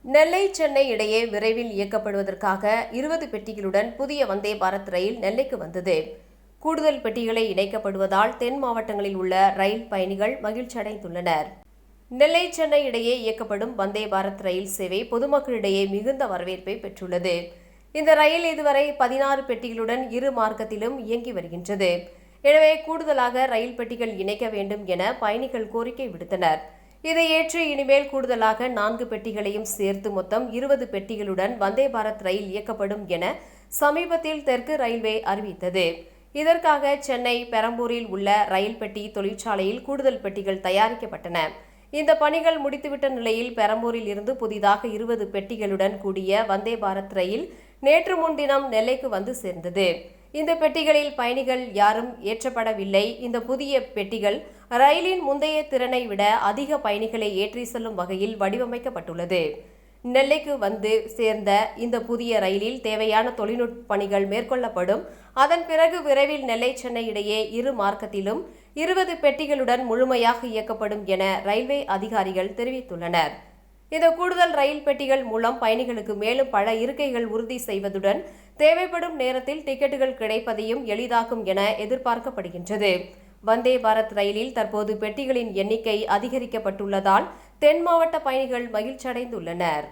நெல்லை சென்னை இடையே விரைவில் இயக்கப்படுவதற்காக 20 பெட்டிகளுடன் புதிய வந்தே பாரத் ரயில் நெல்லைக்கு வந்தது. கூடுதல் பெட்டிகளை இணைக்கப்படுவதால் தென் மாவட்டங்களில் உள்ள ரயில் பயணிகள் மகிழ்ச்சியடைந்துள்ளனர். நெல்லை சென்னை இடையே இயக்கப்படும் வந்தே பாரத் ரயில் சேவை பொதுமக்களிடையே மிகுந்த வரவேற்பை பெற்றுள்ளது. இந்த ரயில் இதுவரை 16 பெட்டிகளுடன் இரு மார்க்கத்திலும் இயங்கி வருகின்றது. எனவே கூடுதலாக ரயில் பெட்டிகள் இணைக்க வேண்டும் என பயணிகள் கோரிக்கை விடுத்தனர். இதை ஏற்று இனிமேல் கூடுதலாக 4 பெட்டிகளையும் சேர்த்து மொத்தம் 20 பெட்டிகளுடன் வந்தே பாரத் ரயில் இயக்கப்படும் என சமீபத்தில் தெற்கு ரயில்வே அறிவித்தது. இதற்காக சென்னை பெரம்பூரில் உள்ள ரயில் பெட்டி தொழிற்சாலையில் கூடுதல் பெட்டிகள் தயாரிக்கப்பட்டன. இந்த பணிகள் முடித்துவிட்ட நிலையில் பெரம்பூரில் இருந்து புதிதாக 20 பெட்டிகளுடன் கூடிய வந்தே பாரத் ரயில் நேற்று முன்தினம் நெல்லைக்கு வந்து சேர்ந்தது. இந்த பெட்டிகளில் பயணிகள் யாரும் ஏற்றப்படவில்லை. இந்த புதிய பெட்டிகள் ரயிலின் முந்தைய திறனை விட அதிக பயணிகளை ஏற்றி செல்லும் வகையில் வடிவமைக்கப்பட்டுள்ளது. நெல்லைக்கு வந்து சேர்ந்த இந்த புதிய ரயிலில் தேவையான தொழில்நுட்ப பணிகள் மேற்கொள்ளப்படும். அதன் பிறகு விரைவில் நெல்லை சென்னை இடையே இரு மார்க்கத்திலும் 20 பெட்டிகளுடன் முழுமையாக இயக்கப்படும் என ரயில்வே அதிகாரிகள் தெரிவித்துள்ளனர். இந்த கூடுதல் ரயில் பெட்டிகள் மூலம் பயணிகளுக்கு மேலும் பல இருக்கைகள் உறுதி செய்வதுடன் தேவைப்படும் நேரத்தில் டிக்கெட்டுகள் கிடைப்பதையும் எளிதாக்கும் என எதிர்பார்க்கப்படுகின்றது. வந்தே பாரத் ரயிலில் தற்போது பெட்டிகளின் எண்ணிக்கை அதிகரிக்கப்பட்டுள்ளதால் தென் மாவட்ட பயணிகள் மகிழ்ச்சியடைந்துள்ளனர்.